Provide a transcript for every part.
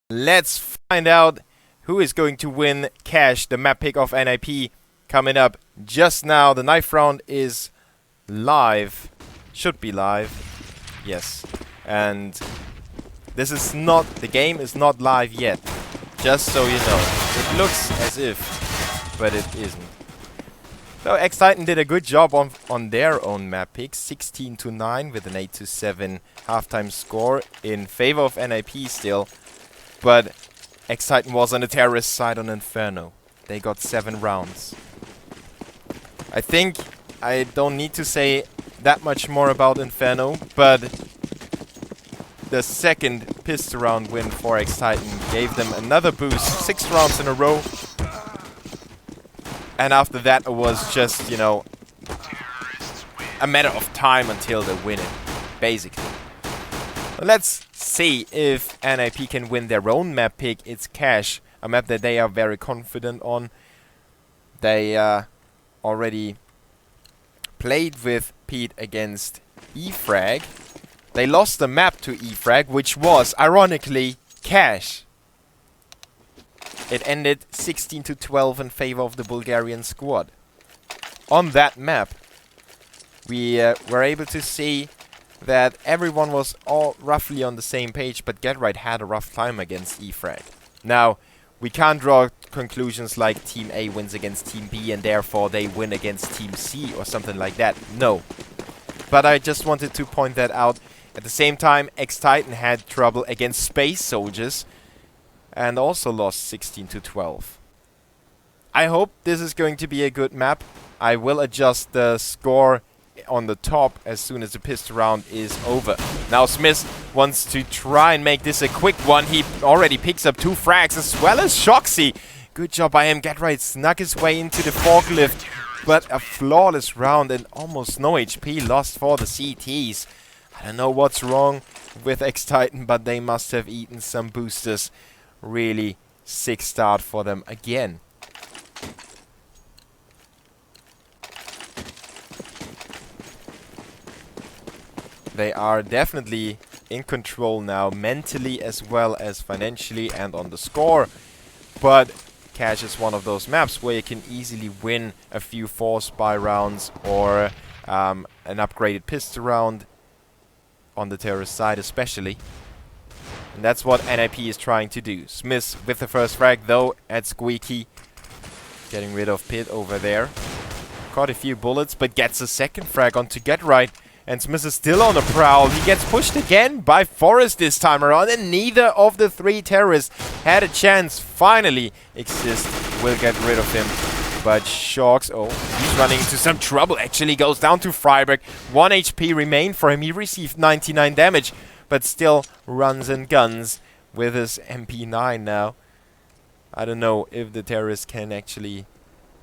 Let's find out who is going to win cash, the map pick of NiP, coming up just now. The 9th round is live. Should be live. Yes. And this is not, the game is not live yet. Just so you know. It looks as if, but it isn't. So X-Titan did a good job on their own map pick. 16-9 with an 8-7 halftime score in favor of NiP still. But X-Titan was on the terrorist side on Inferno. They got 7 rounds. I think I don't need to say that much more about Inferno, but the second pistol round win for X-Titan gave them another boost. 6 rounds in a row. And after that it was just, you know, a matter of time until they win it, basically. Let's see if NiP can win their own map pick. It's Cash, a map that they are very confident on. They already played with Pete against eFrag. They lost the map to eFrag, which was, ironically, Cash. It ended 16-12 in favor of the Bulgarian squad. On that map, we were able to see that everyone was all roughly on the same page, but GetRight had a rough time against eFrag. Now, we can't draw conclusions like Team A wins against Team B and therefore they win against Team C or something like that. No. But I just wanted to point that out. At the same time, X-Titan had trouble against Space Soldiers and also lost 16-12. I hope this is going to be a good map. I will adjust the score on the top as soon as the pistol round is over. Now Smith wants to try and make this a quick one. He already picks up 2 frags as well as Shoxy. Good job by him. GetRight snuck his way into the forklift, but a flawless round and almost no HP lost for the CTs. I don't know what's wrong with X-Titan, but they must have eaten some boosters. Really sick start for them again. They are definitely in control now, mentally as well as financially and on the score. But Cash is one of those maps where you can easily win a few 4-spy rounds or an upgraded pistol round on the terrorist side especially. And that's what NiP is trying to do. Smith with the first frag though at Squeaky. Getting rid of Pit over there. Caught a few bullets but gets a second frag onto GetRight. And Smith is still on the prowl. He gets pushed again by Forrest this time around. And neither of the 3 terrorists had a chance. Finally, Exist will get rid of him. But Shox, oh, he's running into some trouble. Actually goes down to Freiberg. 1 HP remained for him. He received 99 damage. But still runs and guns with his MP9 now. I don't know if the terrorists can actually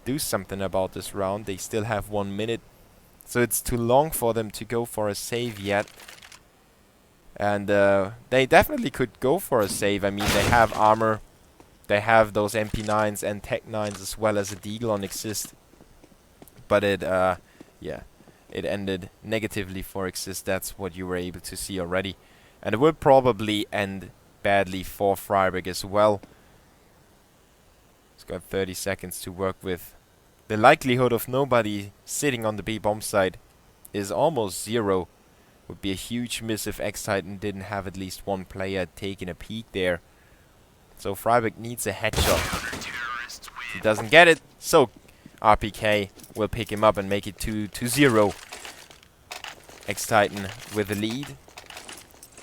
do something about this round. They still have 1 minute. So it's too long for them to go for a save yet. And they definitely could go for a save. I mean, they have armor. They have those MP9s and Tech 9s as well as a Deagle on Exist. But it, yeah, it ended negatively for Exist. That's what you were able to see already. And it will probably end badly for Freiberg as well. He's got 30 seconds to work with. The likelihood of nobody sitting on the B bomb site is almost 0. Would be a huge miss if X-Titan didn't have at least 1 player taking a peek there. So Freiberg needs a headshot. He doesn't get it, so RPK will pick him up and make it 2-0. X-Titan with the lead.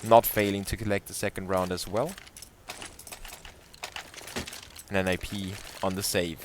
Not failing to collect the second round as well. And NiP on the save.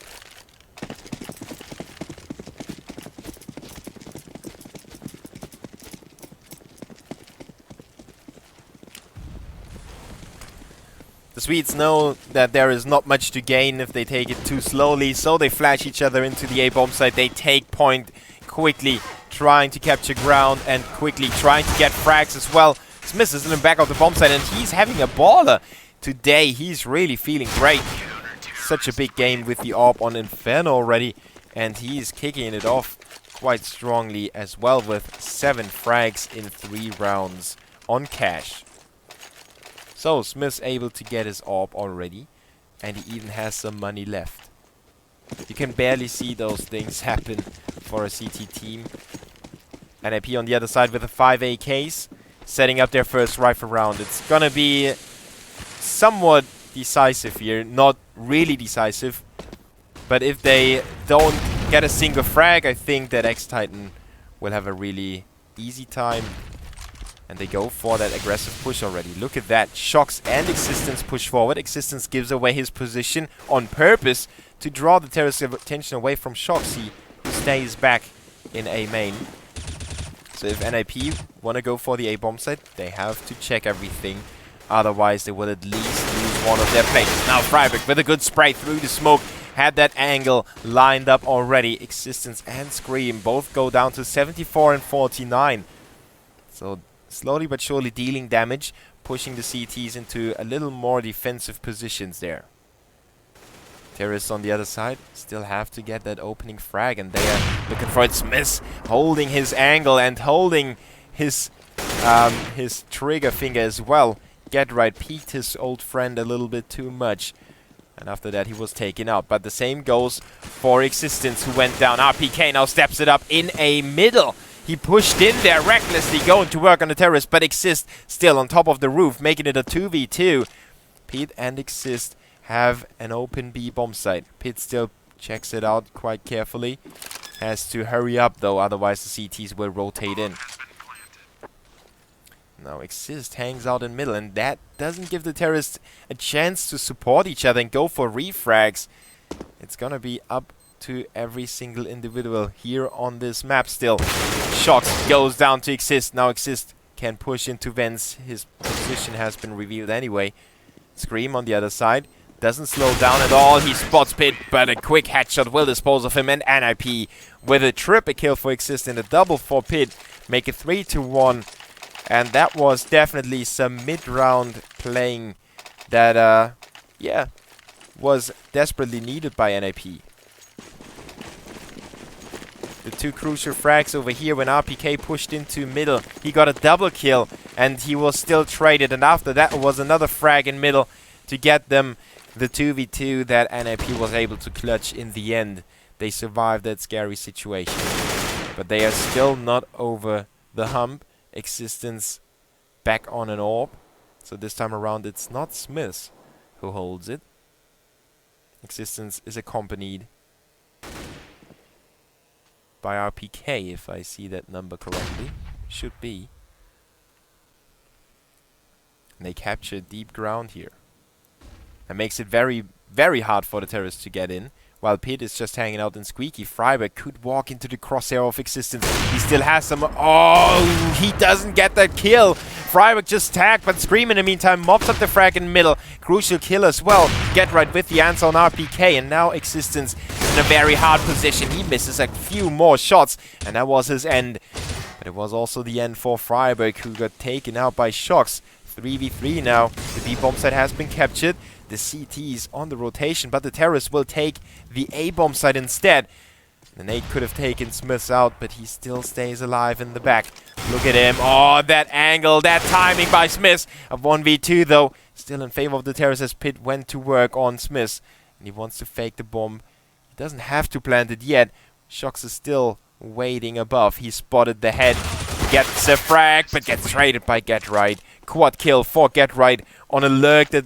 The Swedes know that there is not much to gain if they take it too slowly, so they flash each other into the A-bomb site. They take point quickly, trying to capture ground and quickly trying to get frags as well. Smith is in the back of the bomb site and he's having a baller today. He's really feeling great. Such a big game with the AWP on Inferno already, and he's kicking it off quite strongly as well with 7 frags in 3 rounds on Cash. So Smith's able to get his AWP already, and he even has some money left. You can barely see those things happen for a CT team. NiP on the other side with the 5 AKs, setting up their first rifle round. It's gonna be somewhat decisive here, not really decisive, but if they don't get a single frag, I think that X-Titan will have a really easy time. And they go for that aggressive push already. Look at that. Shocks and Existence push forward. Existence gives away his position on purpose to draw the terrorist attention away from Shoxy, who stays back in A main. So if NiP want to go for the A bomb site, they have to check everything. Otherwise, they will at least lose one of their places. Now Freiburg with a good spray through the smoke. Had that angle lined up already. Existence and Scream both go down to 74 and 49. So slowly but surely dealing damage, pushing the CTs into a little more defensive positions there. Terrorists on the other side still have to get that opening frag, and they are looking for it. Smith holding his angle and holding his trigger finger as well. Get right, peeked his old friend a little bit too much, and after that he was taken out. But the same goes for Existence, who went down. RPK now steps it up in a middle. He pushed in there recklessly, going to work on the terrorist, but Exist still on top of the roof, making it a 2v2. Pete and Exist have an open B bomb site. Pete still checks it out quite carefully. Has to hurry up though, otherwise the CTs will rotate in. Now Exist hangs out in middle, and that doesn't give the terrorists a chance to support each other and go for refrags. It's gonna be up to every single individual here on this map still. Shocks goes down to Exist. Now Exist can push into Vents. His position has been revealed anyway. Scream on the other side doesn't slow down at all. He spots Pit, but a quick headshot will dispose of him. And NiP with a triple kill for Exist and a double for Pit make it 3-1. And that was definitely some mid-round playing that, yeah, was desperately needed by NiP. The two crucial frags over here when RPK pushed into middle. He got a double kill and he was still traded. And after that was another frag in middle to get them the 2v2 that NiP was able to clutch in the end. They survived that scary situation. But they are still not over the hump. Existence back on an AWP. So this time around it's not Smith who holds it. Existence is accompanied by RPK, if I see that number correctly. Should be. And they capture deep ground here. That makes it very, very hard for the terrorists to get in. While Pit is just hanging out in Squeaky. Freiburg could walk into the crosshair of Existence. He still has some... Oh, he doesn't get that kill. Freiburg just tagged, but Scream in the meantime mobs up the frag in the middle. Crucial kill as well. Get right with the answer on RPK. And now Existence is in a very hard position. He misses a few more shots. And that was his end. But it was also the end for Freiburg, who got taken out by Shocks. 3v3 now. The B bomb site has been captured. The CT's on the rotation, but the terrorists will take the A bomb site instead. The nade could have taken Smiths out, but he still stays alive in the back. Look at him. Oh, that angle, that timing by Smiths. A 1v2 though, still in favor of the terrorists as Pit went to work on Smiths. And he wants to fake the bomb. He doesn't have to plant it yet. Shocks is still waiting above. He spotted the head. Gets a frag, but gets traded by Get Right. Quad kill for Get Right on a lurk that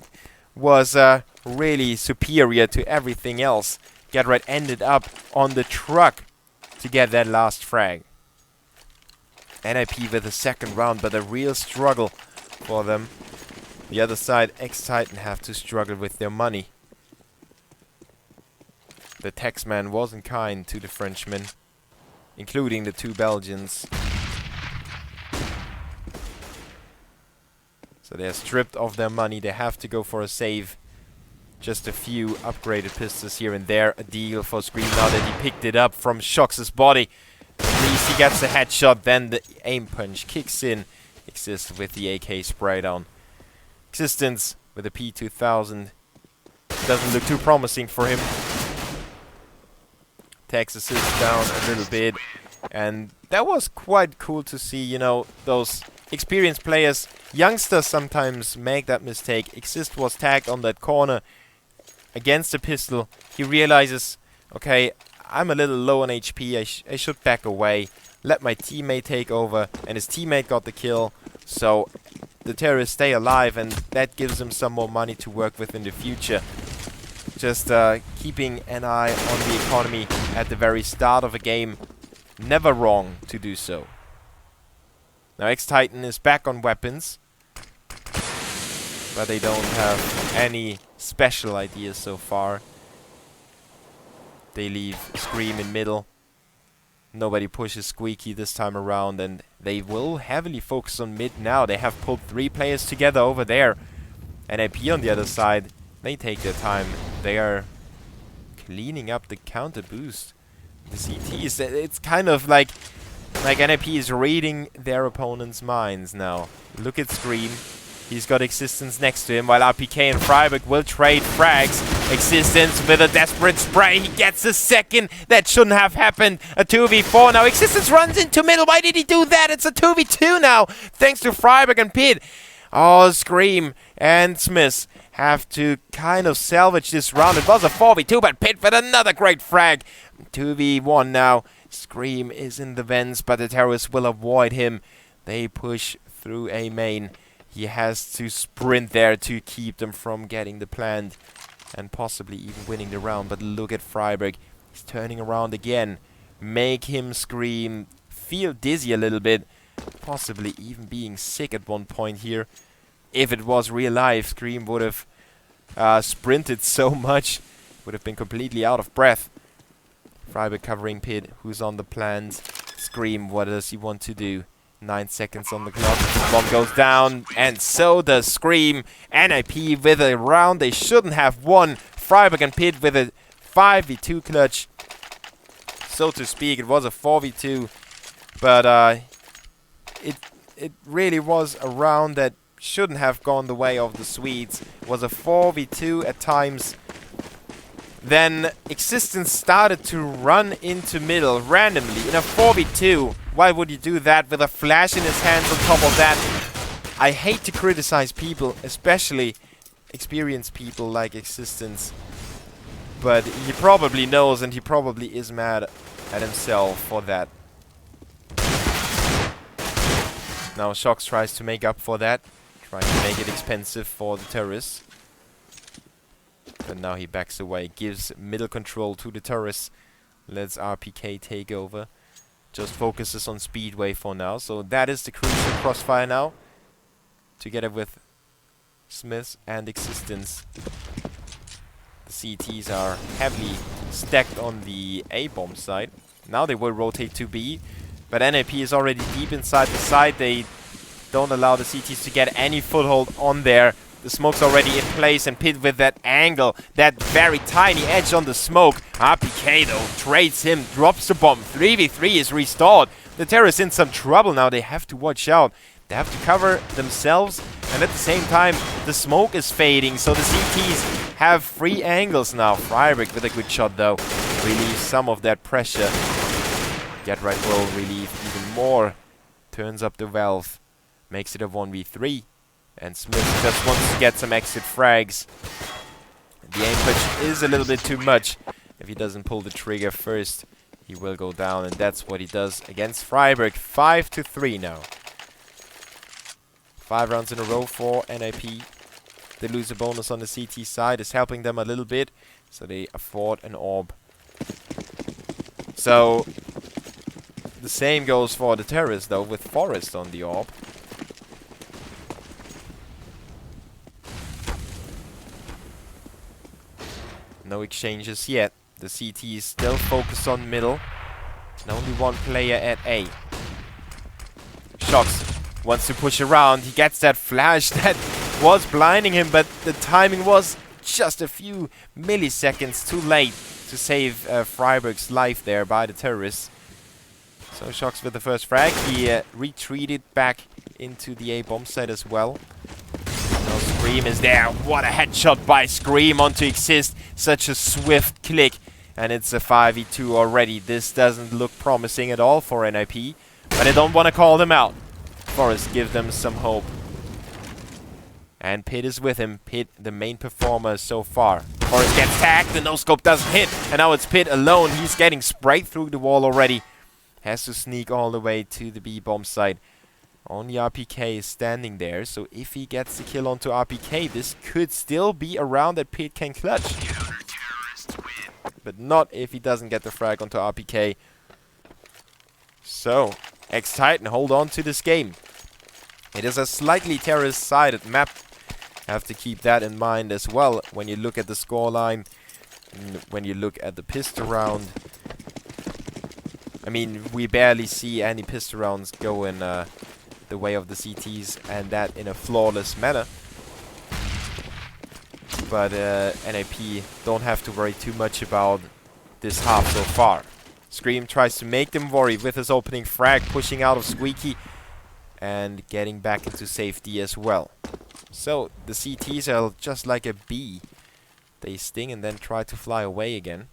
was really superior to everything else. Get Right ended up on the truck to get that last frag. NiP with a second round, but a real struggle for them. The other side, X-Titan have to struggle with their money. The taxman wasn't kind to the Frenchmen, including the two Belgians. So they're stripped of their money. They have to go for a save. Just a few upgraded pistols here and there. A deal for Scream now that he picked it up from Shox' body. At least he gets a headshot. Then the aim punch kicks in. Exist with the AK spray down. Existence with a P2000. Doesn't look too promising for him. Takes assist down a little bit. And that was quite cool to see, you know, those experienced players Youngsters sometimes make that mistake. Exist was tagged on that corner against a pistol. He realizes, okay, I'm a little low on HP. I should back away. Let my teammate take over. And his teammate got the kill. So the terrorists stay alive, and that gives him some more money to work with in the future. Just keeping an eye on the economy at the very start of a game. Never wrong to do so. Now X-Titan is back on weapons. But they don't have any special ideas so far. They leave Scream in middle. Nobody pushes Squeaky this time around, and they will heavily focus on mid now. They have pulled 3 players together over there. NiP on the other side, they take their time. They are cleaning up the counter boost. The CTs, it's kind of like NiP is reading their opponent's minds now. Look at Scream. He's got Existence next to him, while RPK and Freiburg will trade frags. Existence with a desperate spray. He gets a second. That shouldn't have happened. A 2v4 now. Existence runs into middle. Why did he do that? It's a 2v2 now, thanks to Freiburg and Pit. Oh, Scream and Smith have to kind of salvage this round. It was a 4v2, but Pit with another great frag. 2v1 now. Scream is in the vents, but the terrorists will avoid him. They push through A main. He has to sprint there to keep them from getting the plant and possibly even winning the round. But look at Freiburg. He's turning around again. Make him Scream. Feel dizzy a little bit. Possibly even being sick at one point here. If it was real life, Scream would have sprinted so much. Would have been completely out of breath. Freiburg covering Pit, who's on the plant. Scream, what does he want to do? 9 seconds on the clock. Bomb goes down, and so does Scream. NiP with a round they shouldn't have won. Freiburg and Pit with a 5v2 clutch. So to speak, it was a 4v2, but it really was a round that shouldn't have gone the way of the Swedes. It was a 4v2 at times. Then Existence started to run into middle randomly in a 4v2. Why would you do that with a flash in his hands on top of that? I hate to criticize people, especially experienced people like Existence. But he probably knows, and he probably is mad at himself for that. Now Shox tries to make up for that. Trying to make it expensive for the terrorists. But now he backs away, gives middle control to the terrorists, lets RPK take over. Just focuses on Speedway for now. So that is the crucial crossfire now. Together with Smith and Existence. The CTs are heavily stacked on the A-bomb side. Now they will rotate to B. But NiP is already deep inside the site. They don't allow the CTs to get any foothold on there. The smoke's already in place, and Pit with that angle, that very tiny edge on the smoke. RPK though trades him, drops the bomb. 3v3 is restored. The terrorists in some trouble now. They have to watch out. They have to cover themselves, and at the same time the smoke is fading, so the CTs have free angles now. Freiburg with a good shot though, relieves some of that pressure. Get right will relieve even more. Turns up the valve, makes it a 1v3. And Smith just wants to get some exit frags. The aim push is a little bit too much. If he doesn't pull the trigger first, he will go down, and that's what he does against Freiburg. 5-3 now. 5 rounds in a row for NiP. The loser bonus on the CT side is helping them a little bit, so they afford an orb. So the same goes for the terrorists though, with Forest on the orb. No exchanges yet. The CT is still focused on middle. And only one player at A. Shox wants to push around. He gets that flash that was blinding him, but the timing was just a few milliseconds too late to save Freiburg's life there by the terrorists. So Shox with the first frag. He retreated back into the A bomb site as well. No, Scream is there. What a headshot by Scream onto Exist. Such a swift click. And it's a 5v2 already. This doesn't look promising at all for NiP. But I don't want to call them out. Forest give them some hope. And Pit is with him. Pit, the main performer so far. Forrest gets tagged, the no-scope doesn't hit. And now it's Pit alone. He's getting sprayed through the wall already. Has to sneak all the way to the B-bomb site. Only RPK is standing there. So if he gets the kill onto RPK, this could still be a round that Pit can clutch. But not if he doesn't get the frag onto RPK. So, X-Titan hold on to this game. It is a slightly terrorist-sided map. Have to keep that in mind as well when you look at the scoreline, when you look at the pistol round. I mean, we barely see any pistol rounds go in the way of the CTs, and that in a flawless manner. But NiP don't have to worry too much about this half so far. Scream tries to make them worry with his opening frag, pushing out of Squeaky and getting back into safety as well. So the CTs are just like a bee. They sting and then try to fly away again.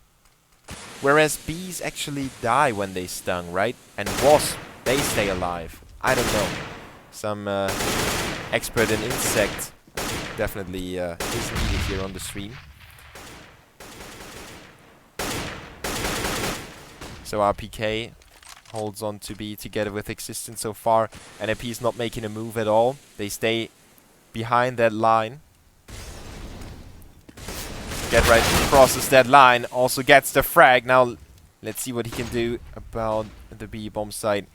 Whereas bees actually die when they stung, right? And wasps, they stay alive. I don't know. Some expert in insect definitely is needed here on the stream. So RPK holds on to B together with Existence so far. NiP is not making a move at all. They stay behind that line. Get right crosses that line. Also gets the frag. Now let's see what he can do about the B bomb site.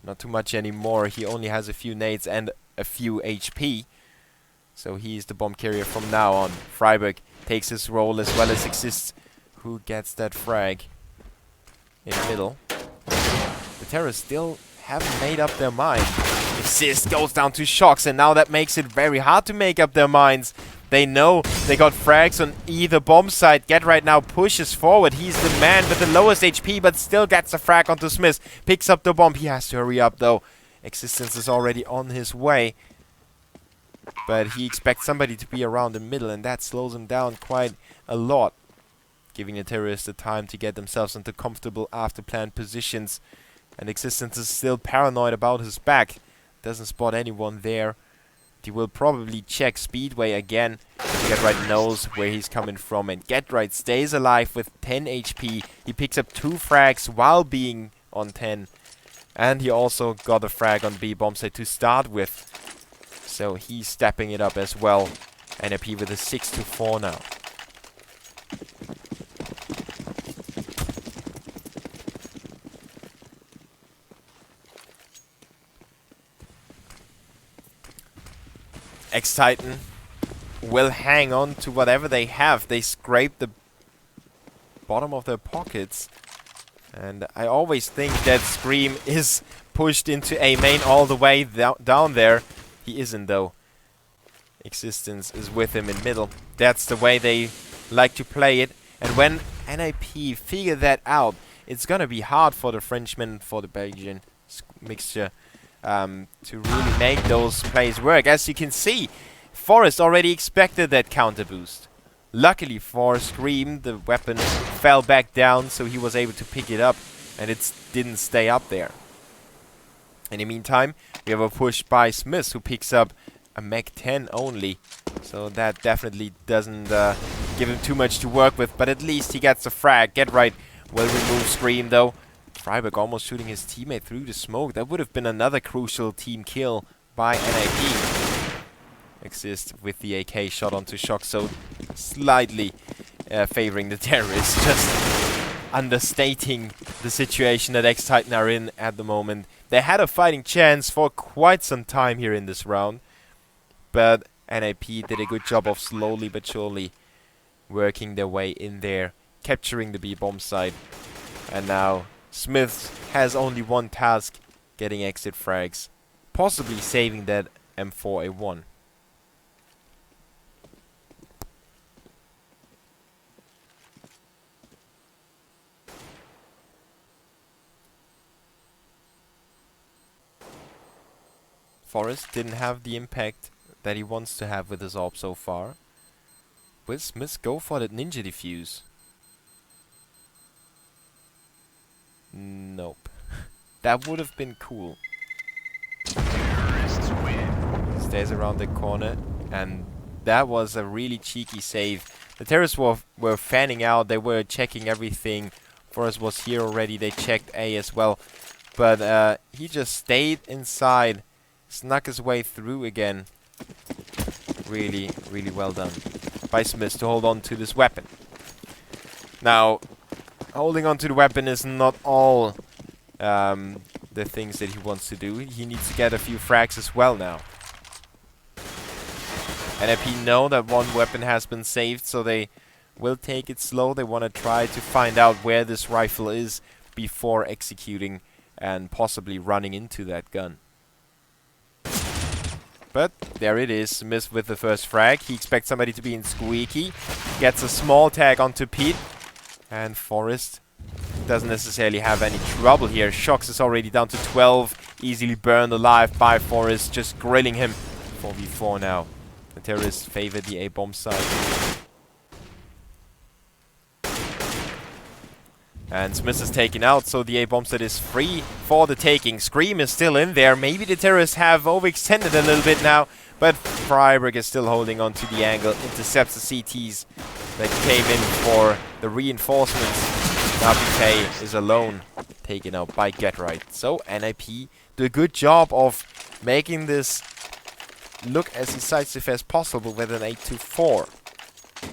Not too much anymore. He only has a few nades and a few HP. So he's the bomb carrier from now on. Freiburg takes his role as well as Exists, who gets that frag in middle. The terrorists still haven't made up their mind. Exist goes down to Shocks, and now that makes it very hard to make up their minds. They know they got frags on either bomb site. Get right now pushes forward. He's the man with the lowest HP, but still gets a frag onto Smith. Picks up the bomb. He has to hurry up, though. Existence is already on his way. But he expects somebody to be around the middle, and that slows him down quite a lot, giving the terrorists the time to get themselves into comfortable after-planned positions. And Existence is still paranoid about his back. Doesn't spot anyone there. He will probably check Speedway again. Get right knows where he's coming from, and Get Right stays alive with 10 HP. He picks up 2 frags while being on 10. And he also got a frag on B bomb site to start with. So he's stepping it up as well. NiP with a 6-4 now. X-Titan will hang on to whatever they have. They scrape the bottom of their pockets. And I always think that Scream is pushed into A main all the way down there. He isn't, though. Existence is with him in middle. That's the way they like to play it. And when NiP figure that out, it's gonna be hard for the Frenchman, for the Belgian mixture, to really make those plays work. As you can see, Forrest already expected that counter boost. Luckily for Scream, the weapon fell back down, so he was able to pick it up, and it didn't stay up there. In the meantime, we have a push by Smith, who picks up a Mech 10 only. So that definitely doesn't give him too much to work with, but at least he gets a frag. Get right will remove Scream, though. Freiburg almost shooting his teammate through the smoke. That would have been another crucial team kill by NiP. Exist with the AK shot onto Shock, so slightly favoring the terrorists. Just understating the situation that X-Titan are in at the moment. They had a fighting chance for quite some time here in this round, but NiP did a good job of slowly but surely working their way in there, capturing the B-bomb site. And now Smith has only one task, getting exit frags, possibly saving that M4A1. Forrest didn't have the impact that he wants to have with his AWP so far. Will Smith go for that ninja defuse? Nope. That would have been cool. Stays around the corner. And that was a really cheeky save. The terrorists were fanning out. They were checking everything. Forrest was here already. They checked A as well. But he just stayed inside. Snuck his way through again. Really, really well done by Smith to hold on to this weapon. Now, holding on to the weapon is not all the things that he wants to do. He needs to get a few frags as well now. NiP know that one weapon has been saved, so they will take it slow. They want to try to find out where this rifle is before executing and possibly running into that gun. But there it is, Smith with the first frag. He expects somebody to be in Squeaky. Gets a small tag onto Pete. And Forrest doesn't necessarily have any trouble here. Shox is already down to 12. Easily burned alive by Forrest, just grilling him. 4v4 now. The terrorists favor the A-bomb side. And Smith is taken out, so the A-bomb set is free for the taking. Scream is still in there. Maybe the terrorists have overextended a little bit now, but Freiburg is still holding on to the angle. Intercepts the CTs that came in for the reinforcements. Now PK is alone, taken out by GetRight. So NiP do a good job of making this look as decisive as possible with an 8-4.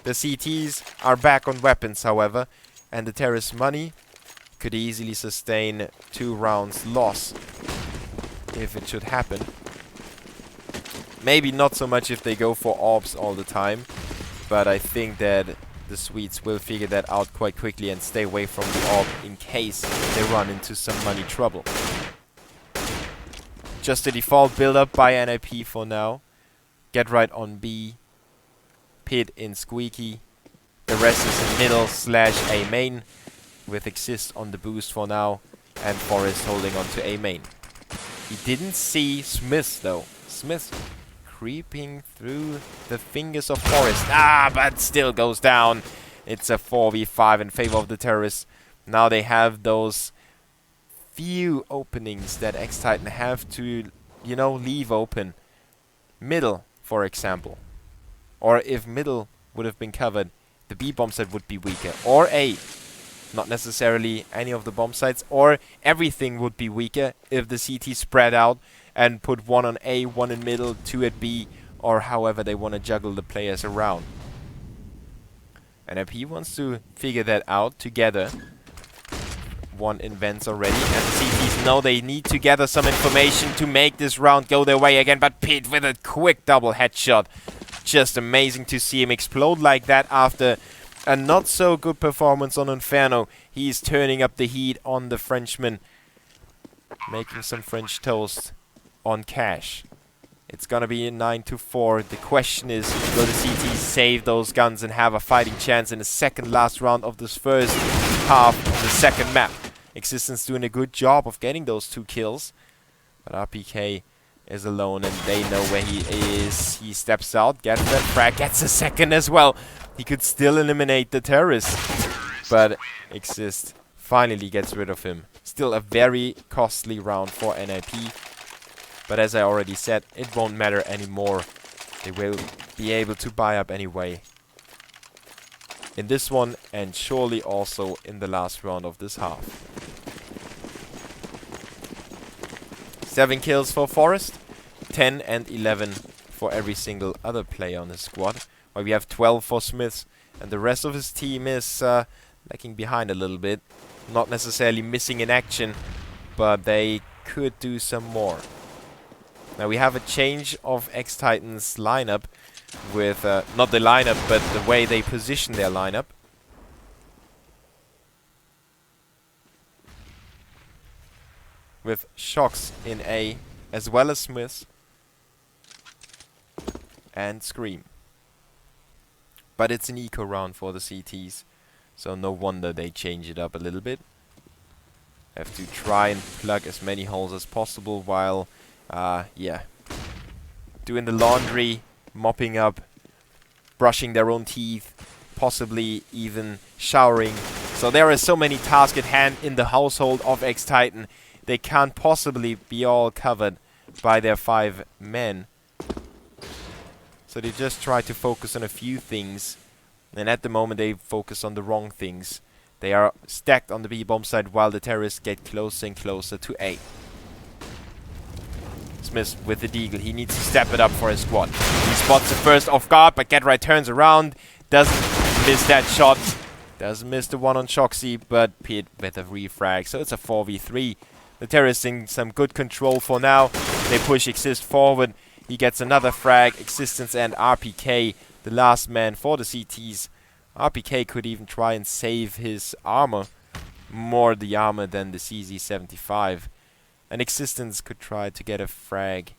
The CTs are back on weapons, however. And the terrorist money could easily sustain 2 rounds loss if it should happen. Maybe not so much if they go for orbs all the time, but I think that the Swedes will figure that out quite quickly and stay away from the orb in case they run into some money trouble. Just a default build-up by NiP for now. GetRight on B. Pit in Squeaky. The rest is in middle / A main, with Exist on the boost for now, and Forrest holding on to A main. He didn't see Smith though. Smith creeping through the fingers of Forrest. But still goes down. It's a 4v5 in favor of the terrorists. Now they have those few openings that X-Titan have to, you know, leave open. Middle, for example. Or if middle would have been covered, the B bomb site would be weaker. Or A. Not necessarily any of the bomb sites. Or everything would be weaker if the CT spread out and put 1 on A, 1 in middle, 2 at B, or however they want to juggle the players around. NiP wants to figure that out together. 1 invents already, and the CTs know they need to gather some information to make this round go their way again. But Pete with a quick double headshot. Just amazing to see him explode like that after a not so good performance on Inferno. He's turning up the heat on the Frenchman, making some French toast on Cash. It's gonna be a 9-4. The question is, will the CTs save those guns and have a fighting chance in the second last round of this first half of the second map? Existence doing a good job of getting those 2 kills, but RPK is alone and they know where he is. He steps out, gets that frag, gets a second as well. He could still eliminate the terrorist, but Exist finally gets rid of him. Still a very costly round for NiP, but as I already said, it won't matter anymore. They will be able to buy up anyway in this one, and surely also in the last round of this half. 7 kills for Forrest, 10 and 11 for every single other player on his squad. While we have 12 for Smith, and the rest of his team is lagging behind a little bit. Not necessarily missing in action, but they could do some more. Now we have a change of X-Titan's lineup with, not the lineup, but the way they position their lineup. With Shox in A, as well as Smith and Scream. But it's an eco round for the CTs, so no wonder they change it up a little bit. Have to try and plug as many holes as possible while, doing the laundry, mopping up, brushing their own teeth, possibly even showering. So there are so many tasks at hand in the household of X-Titan. They can't possibly be all covered by their 5 men. So they just try to focus on a few things. And at the moment they focus on the wrong things. They are stacked on the B bomb side while the terrorists get closer and closer to A. Smith with the deagle. He needs to step it up for his squad. He spots the first off guard, but GetRight turns around. Doesn't miss that shot. Doesn't miss the one on Shoxy, but Pit with a refrag. So it's a 4v3. The terrorists in some good control for now. They push Exist forward. He gets another frag. Existence and RPK, the last man for the CTs. RPK could even try and save his armor. More the armor than the CZ75. And Existence could try to get a frag.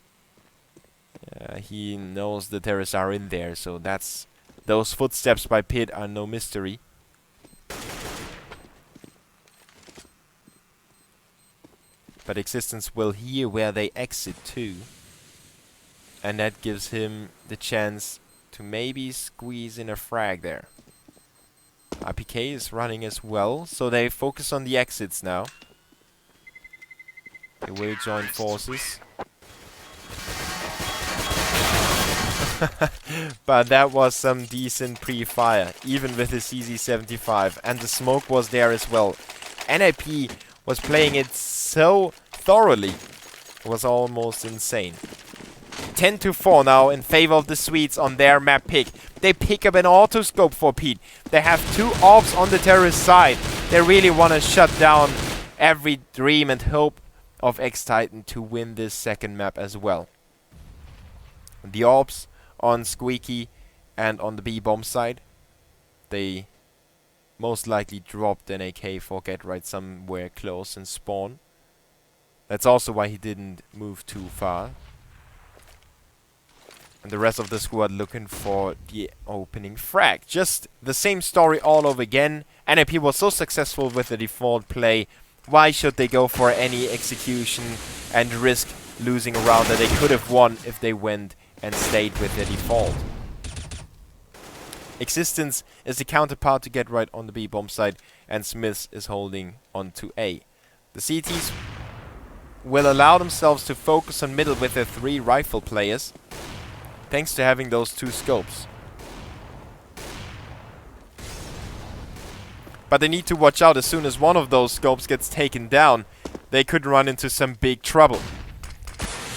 He knows the terrorists are in there, so that's... Those footsteps by Pit are no mystery. But Existence will hear where they exit to. And that gives him the chance to maybe squeeze in a frag there. RPK is running as well, so they focus on the exits now. They will join forces. But that was some decent pre-fire, even with the CZ75. And the smoke was there as well. NiP was playing it so thoroughly. It was almost insane. 10-4 now in favor of the Swedes on their map pick. They pick up an autoscope for Pete. They have 2 orbs on the terrorist side. They really want to shut down every dream and hope of X-Titan to win this second map as well. The orbs on Squeaky and on the B-bomb side. They most likely dropped an AK for GetRight somewhere close and spawn. That's also why he didn't move too far. And the rest of the squad looking for the opening frag. Just the same story all over again. NiP was so successful with the default play. Why should they go for any execution and risk losing a round that they could have won if they went and stayed with their default? Existence is the counterpart to GetRight on the B bomb side, and Smith is holding on to A. The CTs will allow themselves to focus on middle with their 3 rifle players, thanks to having those 2 scopes. But they need to watch out. As soon as one of those scopes gets taken down, they could run into some big trouble.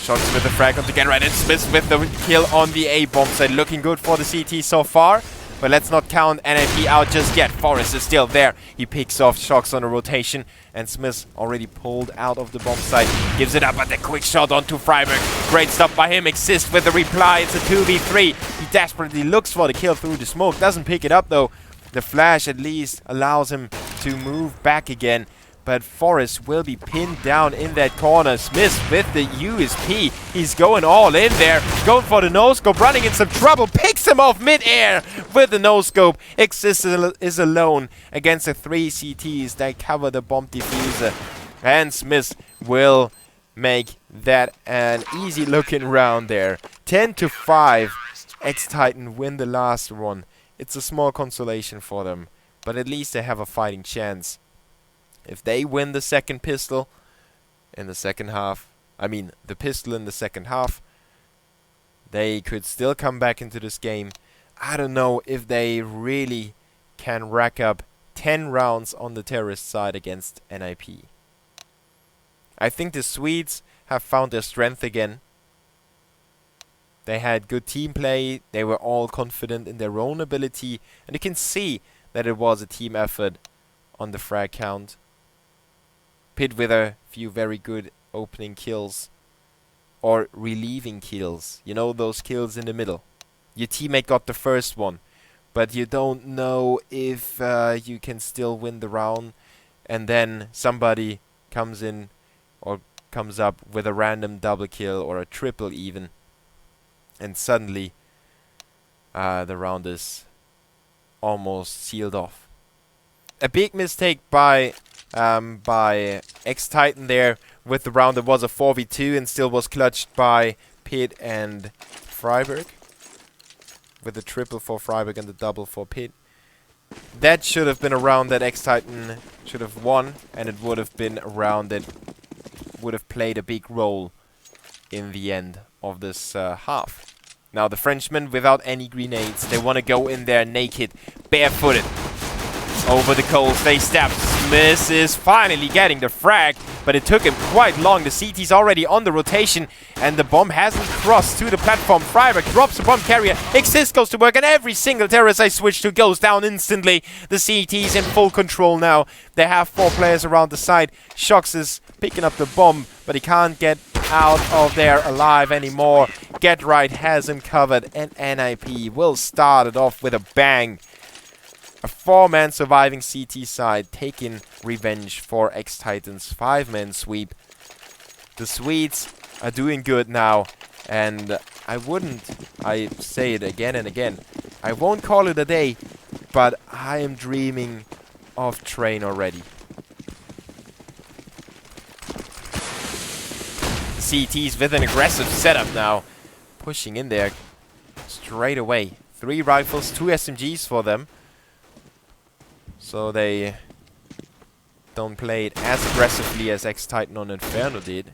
Shots with the frag on the GetRight, and Smith with the kill on the A bomb side. Looking good for the CT so far. But let's not count NiP out just yet. Forrest is still there. He picks off Shocks on a rotation. And Smith already pulled out of the bomb site. Gives it up at the quick shot onto Freiburg. Great stop by him. Exist with the reply. It's a 2v3. He desperately looks for the kill through the smoke. Doesn't pick it up though. The flash at least allows him to move back again. But Forrest will be pinned down in that corner. Smith with the USP. He's going all in there. Going for the no-scope. Running in some trouble. Picks him off mid-air with the no-scope. Exist is alone against the 3 CTs that cover the bomb diffuser. And Smith will make that an easy-looking round there. 10-5. X-Titan win the last one. It's a small consolation for them. But at least they have a fighting chance. If they win the second pistol in the second half, the pistol in the second half, they could still come back into this game. I don't know if they really can rack up 10 rounds on the terrorist side against NiP. I think the Swedes have found their strength again. They had good team play. They were all confident in their own ability. And you can see that it was a team effort on the frag count. Pit with a few very good opening kills. Or relieving kills. You know, those kills in the middle. Your teammate got the first one. But you don't know if you can still win the round. And then somebody comes in or comes up with a random double kill or a triple even. And suddenly the round is almost sealed off. A big mistake by X-Titan there with the round that was a 4v2 and still was clutched by Pit and Freiburg. With the triple for Freiburg and the double for Pit. That should have been a round that X-Titan should have won, and it would have been a round that would have played a big role in the end of this half. Now the Frenchmen without any grenades. They want to go in there naked, barefooted. Over the coals, they step. Smith is finally getting the frag, but it took him quite long. The CT's already on the rotation, and the bomb hasn't crossed to the platform. Freiburg drops the bomb carrier. Exist goes to work, and every single terrorist I switch to goes down instantly. The CT's in full control now. They have 4 players around the side. Shox is picking up the bomb, but he can't get out of there alive anymore. Get Right has him covered, and NiP will start it off with a bang. A 4-man surviving CT side taking revenge for X-Titans 5-man sweep. The Swedes are doing good now, and I say it again and again, I won't call it a day, but I am dreaming of Train already. The CTs with an aggressive setup now, pushing in there straight away. 3 rifles, 2 SMGs for them. So they don't play it as aggressively as X-Titan on Inferno did.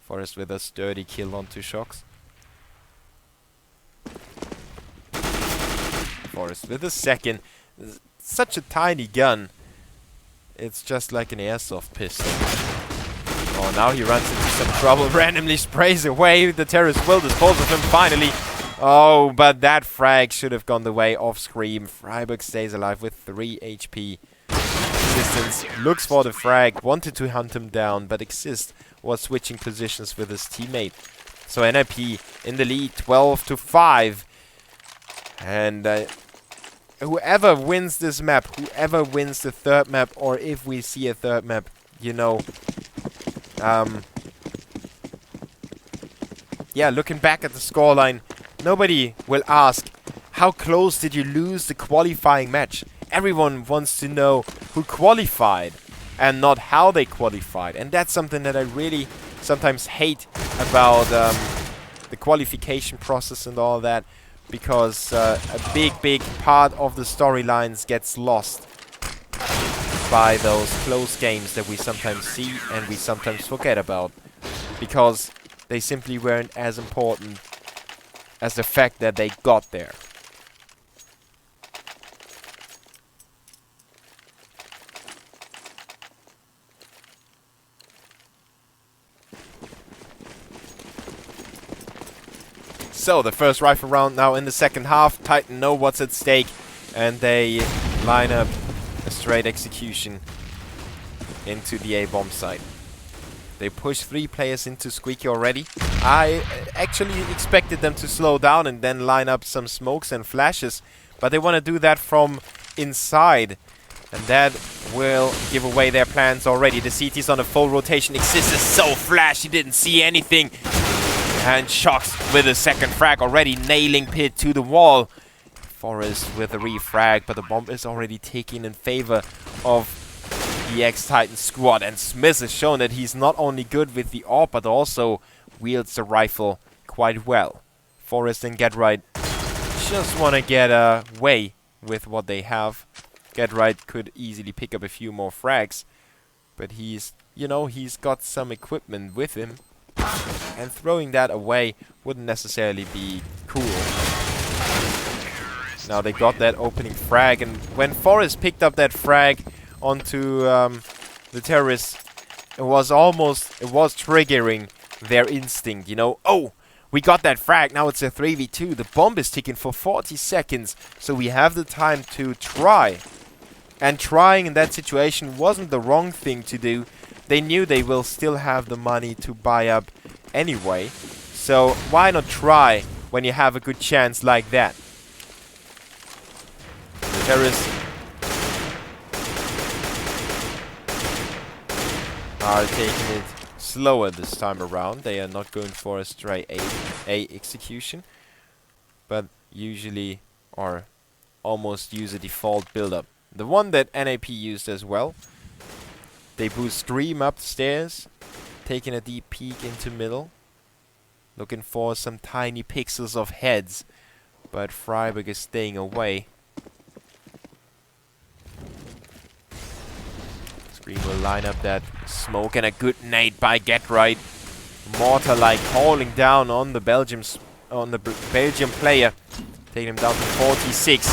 Forrest with a sturdy kill onto Shox. Forrest with a second. Such a tiny gun. It's just like an airsoft pistol. Oh, now he runs into some trouble. Randomly sprays away. The terrorist will dispose of him finally. Oh, but that frag should have gone the way of Scream. Freiburg stays alive with 3 HP. Existence looks for the frag, wanted to hunt him down, but Exist was switching positions with his teammate. So NiP in the lead, 12-5. And whoever wins this map, whoever wins the 3rd map, or if we see a 3rd map, you know, yeah, looking back at the scoreline, nobody will ask, how close did you lose the qualifying match? Everyone wants to know who qualified and not how they qualified. And that's something that I really sometimes hate about the qualification process and all that. Because a big part of the storylines gets lost by those close games that we sometimes see and we sometimes forget about. Because they simply weren't as important as the fact that they got there. So the first rifle round now in the second half. Titan know what's at stake, and they line up a straight execution into the A-bomb site. They push 3 players into Squeaky already. I actually expected them to slow down and then line up some smokes and flashes, but they want to do that from inside, and that will give away their plans already. The CT's on a full rotation. Exist is so flash, he didn't see anything. And Shox with a second frag already, nailing Pit to the wall. Forrest with a refrag, but the bomb is already taken in favor of the X-Titan squad. And Smith has shown that he's not only good with the AWP, but also wields the rifle quite well. Forrest and Get Right just want to get away with what they have. Get Right could easily pick up a few more frags, but he's, you know, he's got some equipment with him. And throwing that away wouldn't necessarily be cool. Now they got that opening frag, and when Forrest picked up that frag onto the terrorists, it was triggering their instinct, you know. Oh, we got that frag, now it's a 3v2. The bomb is ticking for 40 seconds, so we have the time to try. And trying in that situation wasn't the wrong thing to do. They knew they will still have the money to buy up anyway. So why not try when you have a good chance like that? The terrorists are taking it slower this time around. They are not going for a straight A execution, but usually or almost use a default build-up. The one that NiP used as well. They boost Scream upstairs, taking a deep peek into middle, looking for some tiny pixels of heads, but Freiburg is staying away. Scream will line up that smoke, and a good nade by Get Right. mortar like hauling down on the Belgium player, taking him down to 46.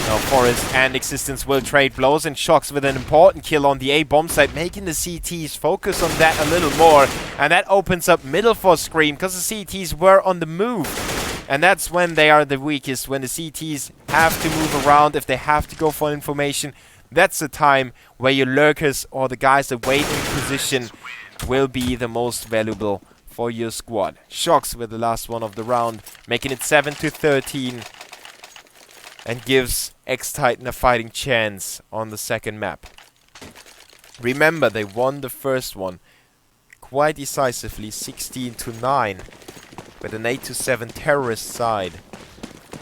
Now Forest and Existence will trade blows, and Shocks with an important kill on the A bomb site, making the CTs focus on that a little more, and that opens up middle for Scream because the CTs were on the move, and that's when they are the weakest, when the CTs have to move around, if they have to go for information. That's the time where your lurkers or the guys that wait in position will be the most valuable for your squad. Shocks with the last one of the round, making it 7-13, and gives X-Titan a fighting chance on the second map. Remember, they won the first one quite decisively, 16-9, with an 8-7 terrorist side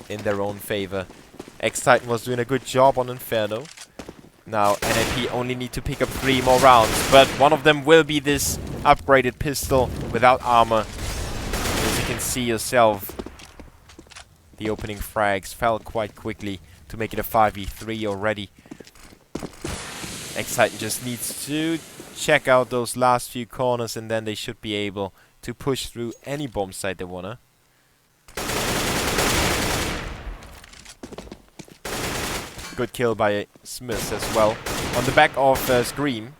in their own favor. X-Titan was doing a good job on Inferno. Now NiP only need to pick up 3 more rounds, but one of them will be this upgraded pistol without armor. As you can see yourself, the opening frags fell quite quickly to make it a 5v3 already. X-Titan just needs to check out those last few corners, and then they should be able to push through any bomb site they wanna. Good kill by Smith as well. On the back of Scream.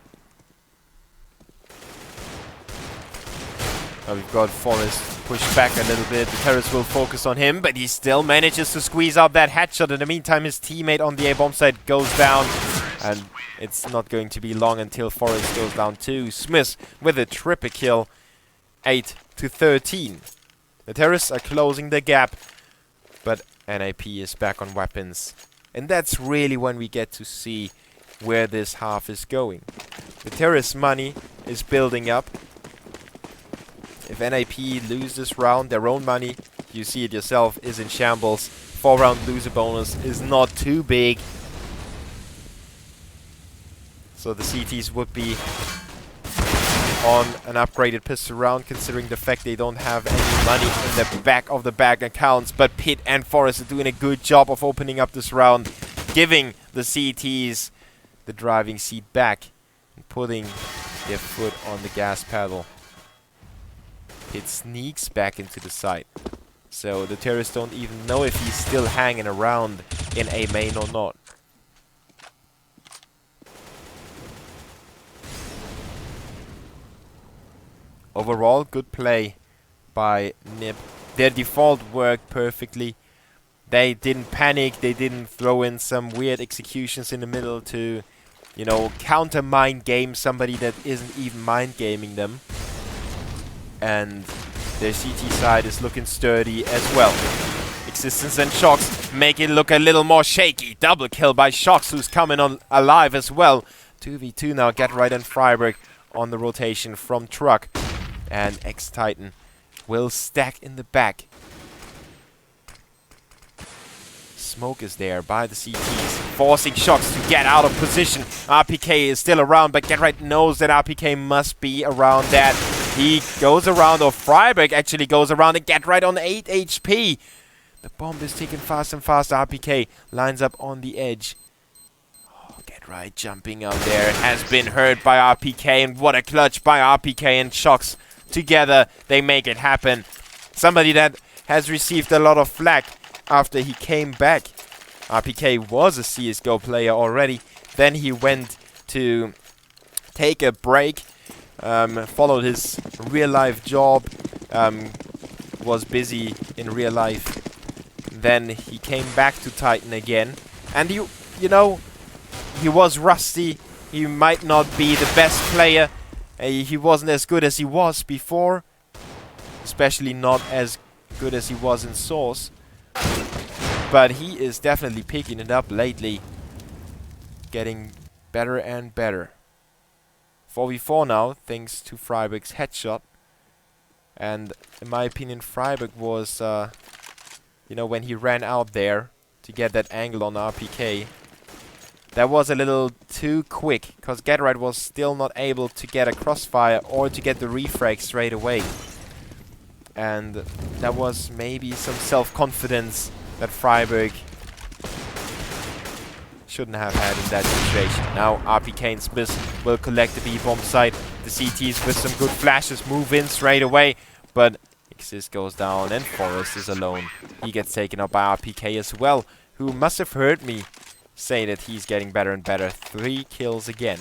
Now we've got Forest pushed back a little bit. The terrorist will focus on him, but he still manages to squeeze out that headshot. In the meantime, his teammate on the A-bomb site goes down. And it's not going to be long until Forest goes down too. Smith with a triple kill. 8-13. The terrorists are closing the gap, but NiP is back on weapons. And that's really when we get to see where this half is going. The terrorist money is building up. If NiP lose this round, their own money, you see it yourself, is in shambles. 4-round loser bonus is not too big. So the CTs would be on an upgraded pistol round, considering the fact they don't have any money in the back of the bag accounts. But Pit and Forest are doing a good job of opening up this round, giving the CTs the driving seat back and putting their foot on the gas pedal. Pit sneaks back into the site, so the terrorists don't even know if he's still hanging around in A main or not. Overall, good play by NiP. Their default worked perfectly. They didn't panic. They didn't throw in some weird executions in the middle to, you know, counter mind game somebody that isn't even mind gaming them. And their CT side is looking sturdy as well. Existence and Shocks make it look a little more shaky. Double kill by Shocks, who's coming on alive as well. 2v2 now. Get right and Freiburg on the rotation from Truck. And X-Titan will stack in the back. Smoke is there by the CTs, forcing Shocks to get out of position. RPK is still around, but Get Right knows that RPK must be around that. He goes around, or Freiburg actually goes around, and Get Right on 8 HP. The bomb is ticking fast and fast. RPK lines up on the edge. Get Right jumping out there, has been hurt by RPK, and what a clutch by RPK and Shocks. Together, they make it happen. Somebody that has received a lot of flack after he came back. RPK was a CSGO player already. Then he went to take a break, followed his real-life job, was busy in real life. Then he came back to Titan again. And you know, he was rusty. He might not be the best player. He wasn't as good as he was before, especially not as good as he was in Source. But he is definitely picking it up lately, getting better and better. 4v4 now, thanks to Freiburg's headshot. And in my opinion, Freiburg was, you know, when he ran out there to get that angle on RPK, that was a little too quick, because Get Right was still not able to get a crossfire or to get the refrag straight away. And that was maybe some self-confidence that Freiburg shouldn't have had in that situation. Now RPK and Smith will collect the B-bomb site. The CTs with some good flashes move in straight away, but Exist goes down and Forest is alone. He gets taken up by RPK as well, who must have heard me say that he's getting better and better. 3 kills again.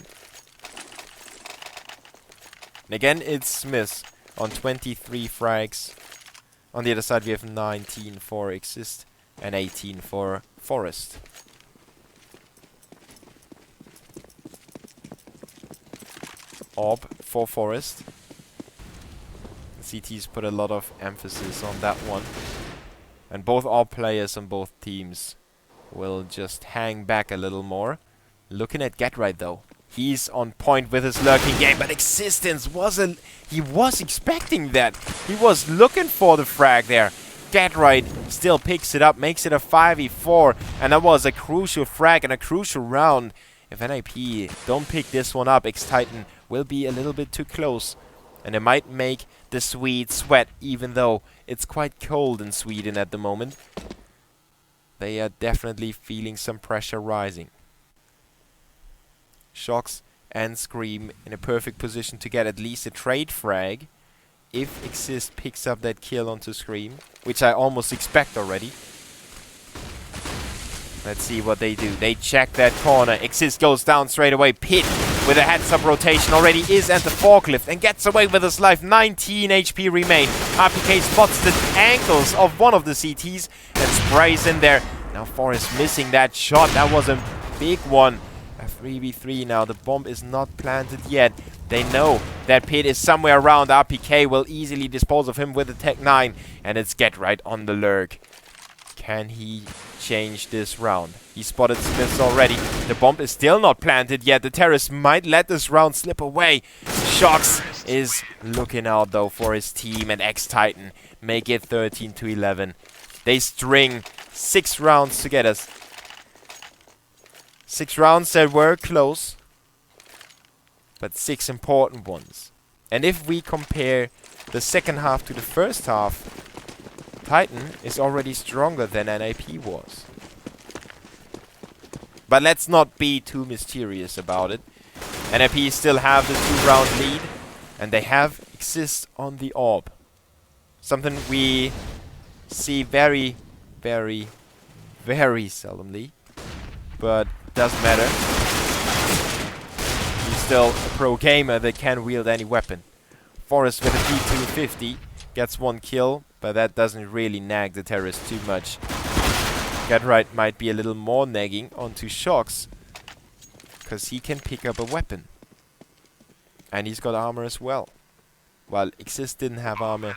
And again, it's Smith on 23 frags. On the other side, we have 19 for Exist and 18 for Forest. Orb for Forest. CT's put a lot of emphasis on that one. And both Orb players on both teams will just hang back a little more. Looking at GetRight though. He's on point with his lurking game, but Existence wasn't. He was expecting that. He was looking for the frag there. GetRight still picks it up, makes it a 5v4, and that was a crucial frag and a crucial round. If NiP don't pick this one up, X-Titan will be a little bit too close. And it might make the Swedes sweat, even though it's quite cold in Sweden at the moment. They are definitely feeling some pressure rising. Shox and Scream in a perfect position to get at least a trade frag. If Exist picks up that kill onto Scream, which I almost expect already. Let's see what they do. They check that corner. Exist goes down straight away. Pit with a heads-up rotation already is at the forklift and gets away with his life. 19 HP remain. RPK spots the ankles of one of the CTs and sprays in there. Now Forest missing that shot. That was a big one. A 3v3 now. The bomb is not planted yet. They know that Pit is somewhere around. RPK will easily dispose of him with the Tech 9. And it's GetRight on the lurk. Can he change this round? He spotted Smiths already. The bomb is still not planted yet. The terrorist might let this round slip away. Shox is looking out though for his team, and X-Titan make it 13-11. They string 6 rounds together. 6 rounds that were close, but 6 important ones. And if we compare the second half to the first half, Titan is already stronger than NiP was. But let's not be too mysterious about it. NiP still have the 2-round lead, and they have Exist on the Orb. Something we see very, very, very seldomly, but doesn't matter. He's still a pro gamer that can wield any weapon. Forest with a P250 gets 1 kill, but that doesn't really nag the terrorist too much. GetRight might be a little more nagging onto Shox, because he can pick up a weapon. And he's got armor as well. While Exist didn't have armor.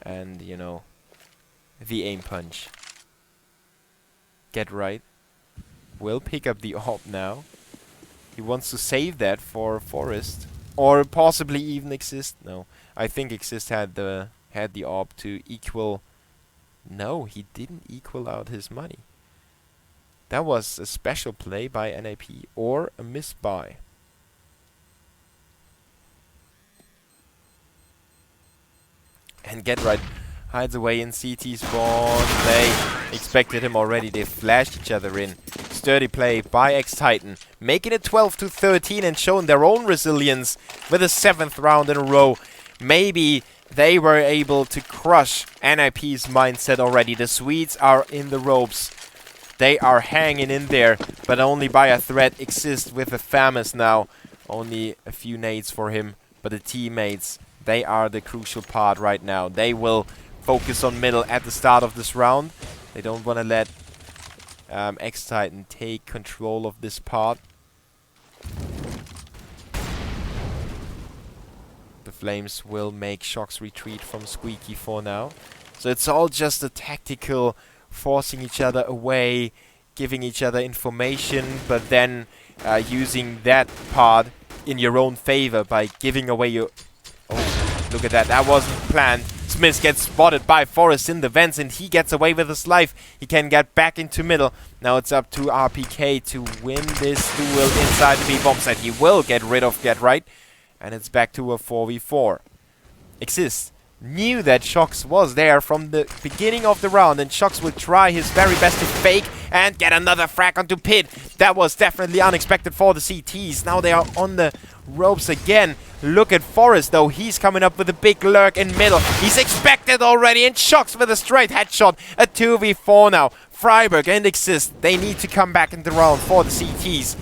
And, you know, the aim punch. GetRight will pick up the Orb now. He wants to save that for Forest. Or possibly even Exist. No, I think Exist had the Orb to equal. No, he didn't equal out his money. That was a special play by NiP or a misbuy. And GetRight hides away in CT spawn. They expected him already. They flashed each other in. Sturdy play by X-Titan, making it 12-13 and showing their own resilience with a 7th round in a row. Maybe they were able to crush NiP's mindset already. The Swedes are in the ropes. They are hanging in there, but only by a thread. Exist with a Pyjamas now. Only a few nades for him, but the teammates, they are the crucial part right now. They will focus on middle at the start of this round. They don't want to let X-Titan take control of this part. The Flames will make Shox retreat from Squeaky for now. So it's all just a tactical forcing each other away, giving each other information, but then using that part in your own favor by giving away your... Oh, look at that. That wasn't planned. Smith gets spotted by Forest in the vents, and he gets away with his life. He can get back into middle. Now it's up to RPK to win this duel inside the B-bomb site. He will get rid of GetRight, and it's back to a 4v4. Exist knew that Shox was there from the beginning of the round, and Shox will try his very best to fake and get another frag onto Pit. That was definitely unexpected for the CTs. Now they are on the ropes again. Look at Forrest though, he's coming up with a big lurk in middle. He's expected already and Shocks with a straight headshot. A 2v4 now. Freiburg and Exist, they need to come back in the round for the CTs.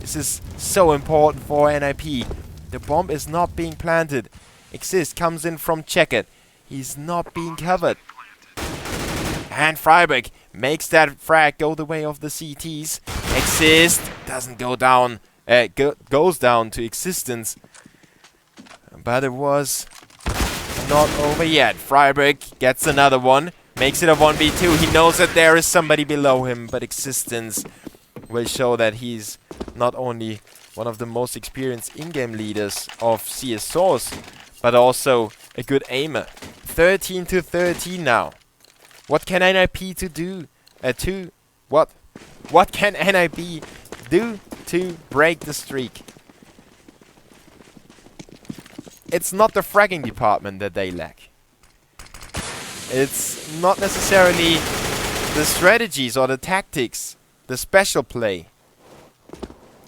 This is so important for NiP. The bomb is not being planted. Exist comes in from Checkered. He's not being covered. And Freiburg makes that frag go the way of the CTs. Exist doesn't go down, goes down to existence. But it was not over yet. Freiburg gets another one. Makes it a 1v2. He knows that there is somebody below him, but Existence will show that he's not only one of the most experienced in-game leaders of CS Source, but also a good aimer. 13 to 13 now. What can NiP to do? What can NiP do to break the streak? It's not the fragging department that they lack. It's not necessarily the strategies or the tactics, the special play.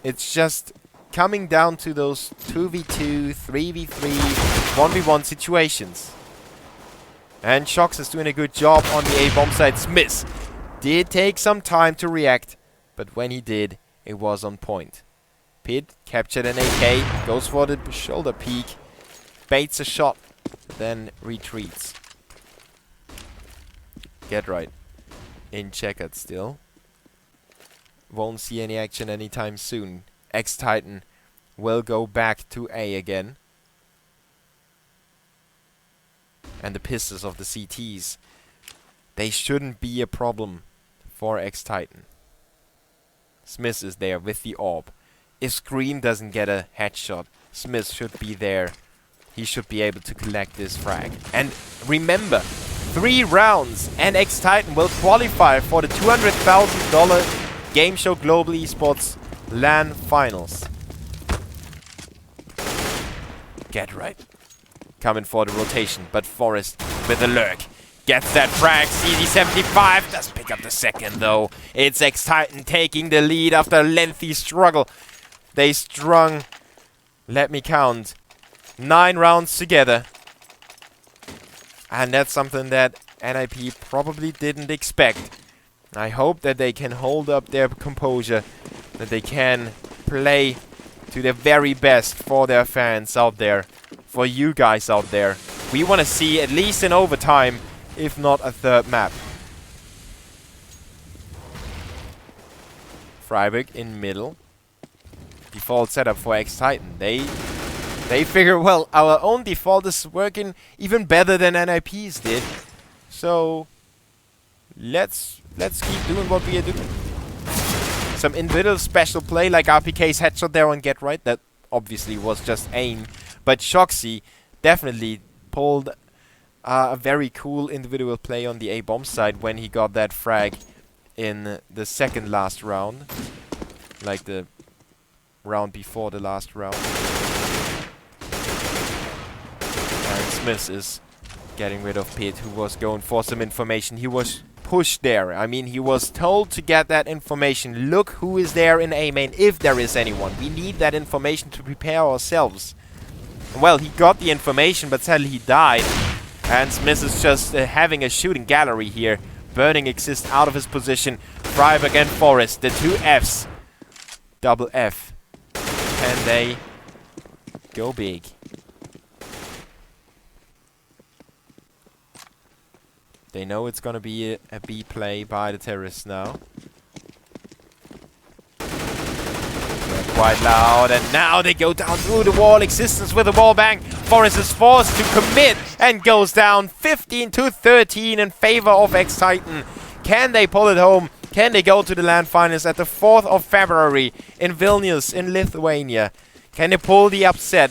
It's just coming down to those 2v2, 3v3, 1v1 situations. And Shocks is doing a good job on the A-bomb side. Smith did take some time to react, but when he did, it was on point. Pid captured an AK, goes for the shoulder peek, baits a shot, then retreats. Get right. In Checkered still. Won't see any action anytime soon. X-Titan will go back to A again. And the pistols of the CTs, they shouldn't be a problem for X-Titan. Smith is there with the orb. If Scream doesn't get a headshot, Smith should be there. He should be able to collect this frag. And remember, 3 rounds and X-Titan will qualify for the $200,000 Gameshow Global eSports LAN Finals. Get right. Coming for the rotation, but Forrest with a lurk. Gets that frag. CD75 does pick up the second though. It's X-Titan taking the lead after a lengthy struggle. They strung, let me count, 9 rounds together. And that's something that NiP probably didn't expect. I hope that they can hold up their composure, that they can play to their very best for their fans out there, for you guys out there. We want to see at least an overtime, if not a third map. Freiburg in middle. Default setup for X-Titan. They figure, well, our own default is working even better than NiP's did. So let's keep doing what we are doing. Some individual special play like RPK's headshot there on Get Right. That obviously was just aim. But Shoxy definitely pulled a very cool individual play on the A-bomb side when he got that frag in the second last round. Like the round before the last round. And Smith is getting rid of Pit, who was going for some information. He was pushed there. I mean, he was told to get that information. Look who is there in A main, if there is anyone. We need that information to prepare ourselves. Well, he got the information, but sadly he died. And Smith is just having a shooting gallery here. Burning Exist out of his position. Freiburg and Forrest, the 2 Fs. Double F. And they go big. They know it's gonna be a B play by the terrorists now. They're quite loud, and now they go down through the wall. Existence with a wall bang. Forrest is forced to commit and goes down 15 to 13 in favor of X-Titan. Can they pull it home? Can they go to the LAN finals at the 4th of February in Vilnius in Lithuania? Can they pull the upset?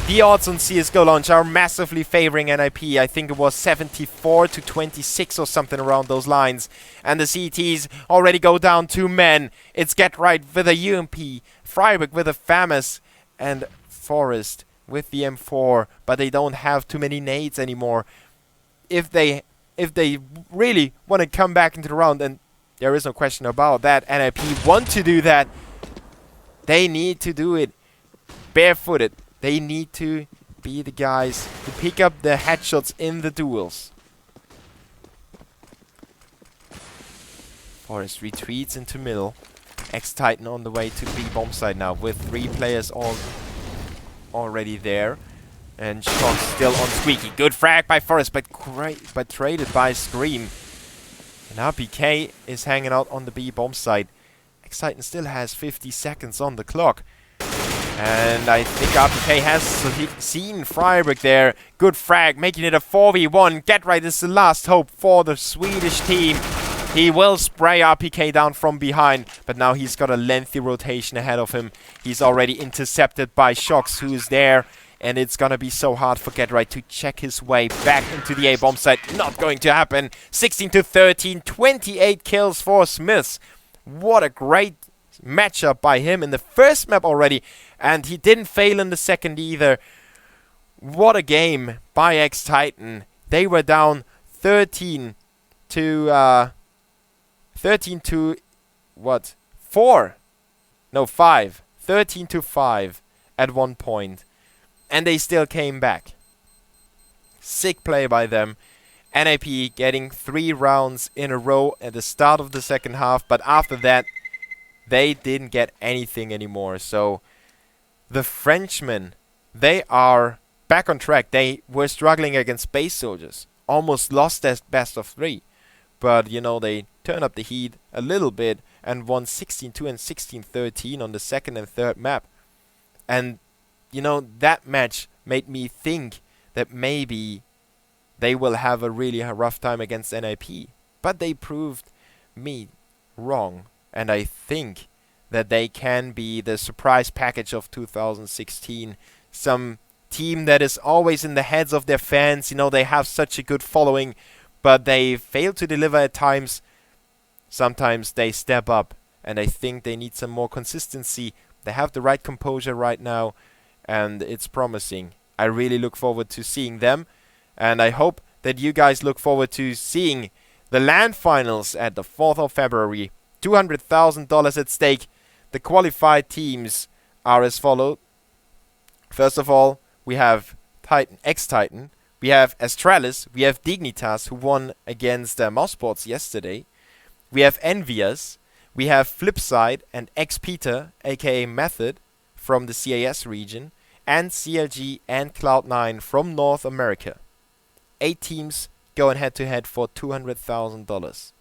The odds on CSGO launch are massively favoring NiP. I think it was 74 to 26 or something around those lines. And the CTs already go down 2 men. It's Get Right with a UMP, Freiburg with a FAMAS, and Forrest with the M4. But they don't have too many nades anymore. If they really want to come back into the round, and there is no question about that, NiP want to do that, they need to do it barefooted. They need to be the guys to pick up the headshots in the duels. Forest retreats into middle. X-Titan on the way to B bomb site now with 3 players already there. And Shock still on Squeaky. Good frag by Forest, but traded by Scream. And now PK is hanging out on the B bomb site. X-Titan still has 50 seconds on the clock. And I think RPK has seen Freiburg there. Good frag, making it a 4v1. Get Right is the last hope for the Swedish team. He will spray RPK down from behind, but now he's got a lengthy rotation ahead of him. He's already intercepted by Shox, who is there. And it's gonna be so hard for Get Right to check his way back into the A bomb site. Not going to happen. 16-13, 28 kills for Smiths. What a great matchup by him in the first map already. And he didn't fail in the second either. What a game by X-Titan. They were down 13 to what? 4. No, 5. 13-5 at one point. And they still came back. Sick play by them. NiP getting 3 rounds in a row at the start of the second half. But after that, they didn't get anything anymore. So the Frenchmen, they are back on track. They were struggling against Space Soldiers. Almost lost their best of 3. But, you know, they turned up the heat a little bit and won 16-2 and 16-13 on the second and third map. And, you know, that match made me think that maybe they will have a really rough time against NiP. But they proved me wrong. And I think that they can be the surprise package of 2016. Some team that is always in the heads of their fans. You know, they have such a good following, but they fail to deliver at times. Sometimes they step up, and I think they need some more consistency. They have the right composure right now, and it's promising. I really look forward to seeing them, and I hope that you guys look forward to seeing the LAN finals at the 4th of February. $200,000 at stake. The qualified teams are as follows. First of all, we have X-Titan. We have Astralis. We have Dignitas, who won against Mousesports yesterday. We have Envious. We have Flipside and X-Peter, aka Method, from the CAS region. And CLG and Cloud9 from North America. 8 teams going head-to-head for $200,000.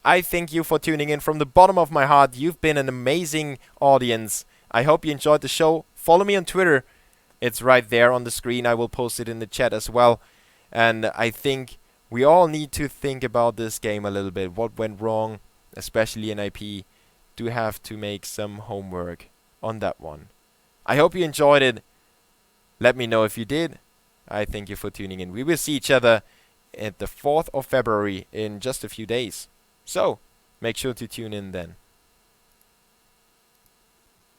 I thank you for tuning in from the bottom of my heart. You've been an amazing audience. I hope you enjoyed the show. Follow me on Twitter. It's right there on the screen. I will post it in the chat as well. And I think we all need to think about this game a little bit. What went wrong, especially NiP. Do have to make some homework on that one. I hope you enjoyed it. Let me know if you did. I thank you for tuning in. We will see each other at the 4th of February in just a few days. So, make sure to tune in then.